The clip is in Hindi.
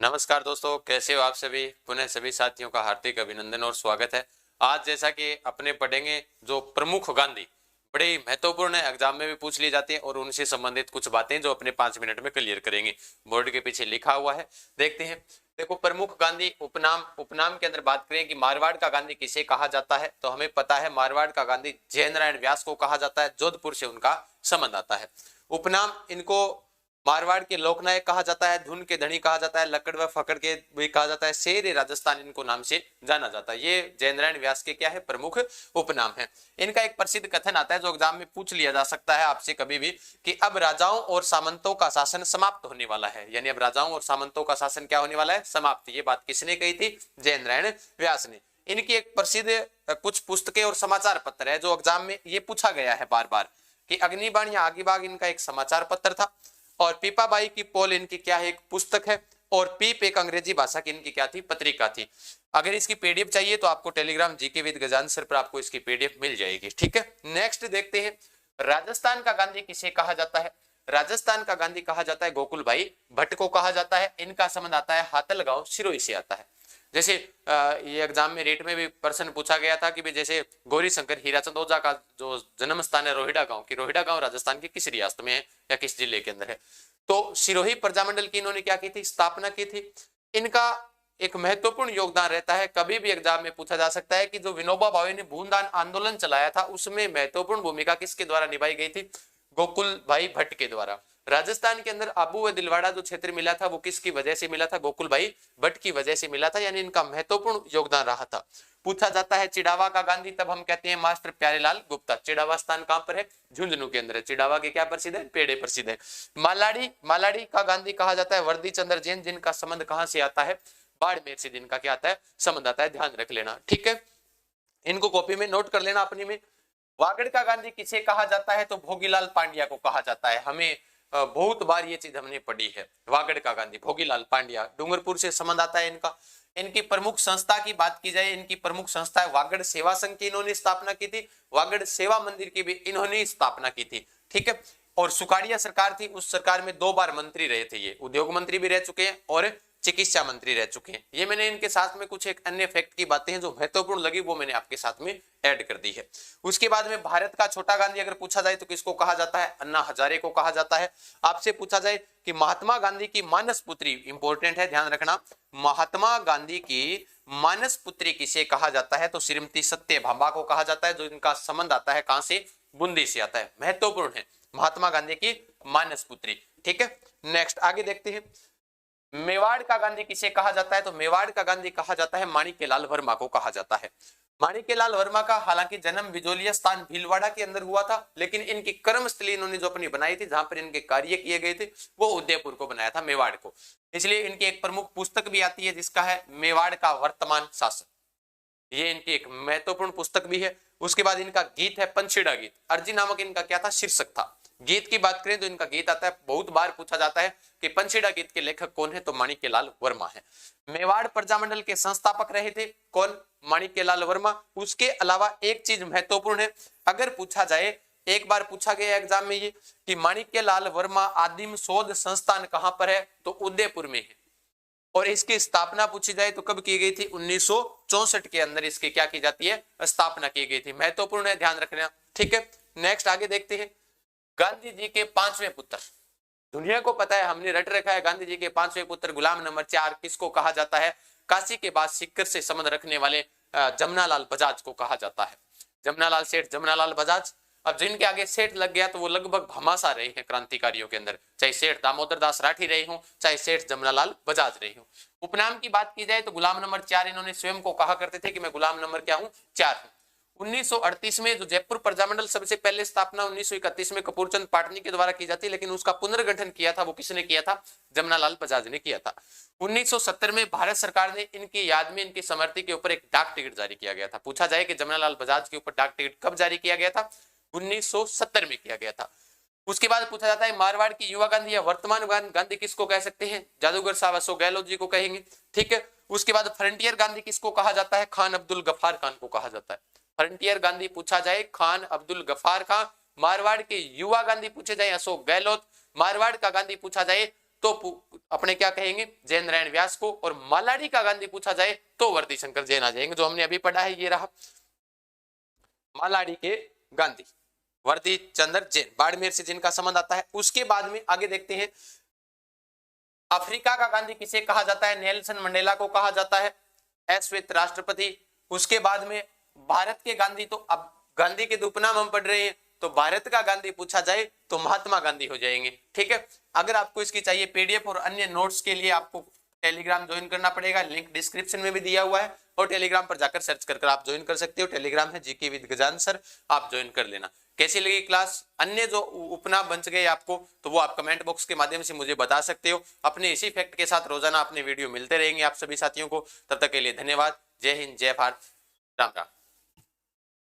नमस्कार दोस्तों, कैसे हो आप सभी। पुनः सभी साथियों का हार्दिक अभिनंदन और स्वागत है। आज जैसा कि अपने पढ़ेंगे जो प्रमुख गांधी, बड़े ही महत्वपूर्ण है, एग्जाम में भी पूछ ली जाती है और उनसे संबंधित कुछ बातें जो अपने 5 मिनट में क्लियर करेंगे। बोर्ड के पीछे लिखा हुआ है, देखते हैं। देखो, प्रमुख गांधी उपनाम उपनाम के अंदर बात करें कि मारवाड़ का गांधी किसे कहा जाता है, तो हमें पता है मारवाड़ का गांधी जय नारायण व्यास को कहा जाता है। जोधपुर से उनका संबंध आता है। उपनाम इनको मारवाड़ के लोकनायक कहा जाता है, धुन के धनी कहा जाता है, लकड़ व फकड़ के भी कहा जाता है, शेर राजस्थान इनको नाम से जाना जाता है। ये जयनारायण व्यास के क्या है, प्रमुख उपनाम है। इनका एक प्रसिद्ध कथन आता है जो एग्जाम में पूछ लिया जा सकता है आपसे कभी भी, कि अब राजाओं और सामंतों का शासन समाप्त होने वाला है। यानी अब राजाओं और सामंतों का शासन क्या होने वाला है, समाप्त। ये बात किसने कही थी, जयनारायण व्यास ने। इनकी एक प्रसिद्ध कुछ पुस्तकें और समाचार पत्र है जो एग्जाम में ये पूछा गया है बार बार, कि अग्निबाण या आगीबाग इनका एक समाचार पत्र था, और पीपाबाई की पोल इनकी क्या है, एक पुस्तक है, और पीप एक अंग्रेजी भाषा की इनकी क्या थी, पत्रिका थी। अगर इसकी पीडीएफ चाहिए तो आपको Telegram GK with Gajanan sir पर आपको इसकी पीडीएफ मिल जाएगी। ठीक है, नेक्स्ट देखते हैं। राजस्थान का गांधी किसे कहा जाता है। राजस्थान का गांधी कहा जाता है गोकुल भाई भट्ट को कहा जाता है। इनका संबंध आता है हातलगांव सिरोही से आता है। जैसे ये एग्जाम में रेट में भी प्रश्न पूछा गया था कि भाई जैसे गौरी शंकर हीराचंद ओझा का जो जन्म स्थान है रोहिड़ा गांव की, रोहिड़ा गांव राजस्थान के किस रियासत में है या किस जिले के अंदर है। तो सिरोही प्रजामंडल की इन्होंने क्या की थी, स्थापना की थी। इनका एक महत्वपूर्ण योगदान रहता है, कभी भी एग्जाम में पूछा जा सकता है कि जो विनोबा भावे ने भूदान आंदोलन चलाया था उसमें महत्वपूर्ण भूमिका किसके द्वारा निभाई गई थी, गोकुल भाई भट्ट के द्वारा। राजस्थान के अंदर आबू व दिलवाड़ा जो क्षेत्र मिला था वो किसकी वजह से मिला था, गोकुल भाई भट्ट की वजह से मिला था। यानी इनका महत्वपूर्ण योगदान रहा था। पूछा जाता है चिड़ावा का गांधी, तब हम कहते हैं मास्टर प्यारेलाल गुप्ता। चिड़ावा स्थान कहां पर है, झुंझुनू के अंदर है। चिड़ावा के क्या प्रसिद्ध है, पेड़े प्रसिद्ध है। मालाड़ी का गांधी कहा जाता है वर्दी चंद्र जैन, जिनका संबंध कहां से आता है, बाड़मेर से जिनका क्या आता है, संबंध आता है। ध्यान रख लेना, ठीक है, इनको कॉपी में नोट कर लेना अपनी में। वागड़ का गांधी किसे कहा जाता है, तो भोगीलाल पांड्या को कहा जाता है। हमें बहुत बार ये चीज हमने पढ़ी है। वागड़ का गांधी भोगीलाल पांड्या, डूंगरपुर से संबंध आता है इनका। इनकी प्रमुख संस्था की बात की जाए, इनकी प्रमुख संस्था है वागड़ सेवा संघ की, इन्होंने स्थापना की थी। वागड़ सेवा मंदिर की भी इन्होंने स्थापना की थी। ठीक है, और सुकाड़िया सरकार थी, उस सरकार में 2 बार मंत्री रहे थे। ये उद्योग मंत्री भी रह चुके हैं और चिकित्सा मंत्री रह चुके हैं। ये मैंने इनके साथ में कुछ एक अन्य फैक्ट की बातें हैं जो महत्वपूर्ण लगी, वो मैंने आपके साथ में ऐड कर दी है। उसके बाद में भारत का छोटा गांधी अगर पूछा जाए तो किसको कहा जाता है, अन्ना हजारे को कहा जाता है। आपसे पूछा जाए कि महात्मा गांधी की मानस पुत्री, इंपॉर्टेंट है, ध्यान रखना, महात्मा गांधी की मानस पुत्री किसे कहा जाता है, तो श्रीमती सत्यभामा को कहा जाता है, जो इनका संबंध आता है कहां से, बूंदी से आता है। महत्वपूर्ण है, महात्मा गांधी की मानस पुत्री। ठीक है, नेक्स्ट आगे देखते हैं। मेवाड़ का गांधी किसे कहा जाता है, तो मेवाड़ का गांधी कहा जाता है माणिक्यलाल वर्मा को कहा जाता है। माणिक्यलाल वर्मा का हालांकि जन्म बिजोलिया स्थान भीलवाड़ा के अंदर हुआ था, लेकिन इनकी कर्मस्थली इन्होंने जो अपनी बनाई थी, जहां पर इनके कार्य किए गए थे, वो उदयपुर को बनाया था, मेवाड़ को। इसलिए इनकी एक प्रमुख पुस्तक भी आती है जिसका है मेवाड़ का वर्तमान शासन। ये इनकी एक महत्वपूर्ण पुस्तक भी है। उसके बाद इनका गीत है पंछीड़ा गीत। अर्जी नामक इनका क्या था, शीर्षक था। गीत की बात करें तो इनका गीत आता है, बहुत बार पूछा जाता है कि पंछीड़ा गीत के लेखक कौन है, तो माणिक्यलाल वर्मा है। मेवाड़ प्रजामंडल के संस्थापक रहे थे कौन, माणिक्यलाल वर्मा। उसके अलावा एक चीज महत्वपूर्ण है, अगर पूछा जाए, एक बार पूछा गया एग्जाम में ये, कि माणिक्यलाल वर्मा आदिम शोध संस्थान कहां पर है, तो उदयपुर में है। और इसकी स्थापना पूछी जाए तो कब की गई थी, 1964 के अंदर इसकी क्या की जाती है, स्थापना की गई थी। महत्वपूर्ण है, ध्यान रखना। ठीक है, नेक्स्ट आगे देखते हैं। गांधी जी के 5वें पुत्र, दुनिया को पता है, हमने रट रखा है, गांधी जी के 5वें पुत्र गुलाम नंबर 4 किसको कहा जाता है, काशी के बाद सिक्कर से संबंध रखने वाले जमनालाल बजाज को कहा जाता है। जमनालाल सेठ, जमनालाल बजाज। अब जिनके आगे सेठ लग गया तो वो लगभग घमासा रहे हैं क्रांतिकारियों के अंदर, चाहे सेठ दामोदर दास राठी रहे हो, चाहे सेठ जमनालाल बजाज रहे हो। उपनाम की बात की जाए तो गुलाम नंबर 4 इन्होंने स्वयं को कहा करते थे कि मैं गुलाम नंबर क्या हूं, 4 हूं। 1938 में जो जयपुर प्रजामंडल सबसे पहले स्थापना 1931 में कपूरचंद पाटनी के द्वारा की जाती, लेकिन उसका पुनर्गठन किया था, वो किसने किया था, जमनालाल बजाज ने किया था। 1970 में भारत सरकार ने इनकी याद में इनकी स्मृति के ऊपर एक डाक टिकट जारी किया गया था। पूछा जाए कि जमनालाल बजाज के ऊपर डाक टिकट कब जारी किया गया था, 1970 में किया गया था। उसके बाद पूछा जाता है मारवाड़ की युवा गांधी या वर्तमान गांधी किसको कह सकते हैं, जादूगर साहब अशोक गहलोत जी को कहेंगे। ठीक है, उसके बाद फ्रंटियर गांधी किसको कहा जाता है, खान अब्दुल गफार खान को कहा जाता है। फ्रंटियर गांधी पूछा जाए, खान अब्दुल गफार खान। मारवाड़ के युवा गांधी पूछे जाए, अशोक गहलोत। मारवाड़ का गांधी पूछा जाए, अपने क्या कहेंगे, जैन नारायण व्यास को, और मालाडी का गांधी पूछा जाए तो वर्दी शंकर जैन आ जाएंगे। जो हमने अभी पढ़ा है ये रहा मालाडी के गांधी, वर्दी चंद्र जैन, बाड़मेर से जिनका संबंध आता है। उसके बाद में आगे देखते हैं, अफ्रीका का गांधी किसे कहा जाता है, नेल्सन मंडेला को कहा जाता है, श्वेत राष्ट्रपति। उसके बाद में भारत के गांधी, तो अब गांधी के उपनाम हम पढ़ रहे हैं, तो भारत का गांधी पूछा जाए तो महात्मा गांधी हो जाएंगे। ठीक है, अगर आपको इसकी चाहिए पीडीएफ और अन्य नोट्स के लिए आपको टेलीग्राम ज्वाइन करना पड़ेगा, लिंक डिस्क्रिप्शन में भी दिया हुआ है, और टेलीग्राम पर जाकर सर्च कर आप ज्वाइन कर सकते हो। टेलीग्राम है जीके विद गजान सर, आप ज्वाइन कर लेना। कैसी लगी क्लास, अन्य जो उपनाम बन गए आपको, तो वो आप कमेंट बॉक्स के माध्यम से मुझे बता सकते हो। अपने इसी फैक्ट के साथ रोजाना अपने वीडियो मिलते रहेंगे आप सभी साथियों को। तब तक के लिए धन्यवाद। जय हिंद, जय भारत, राम राम।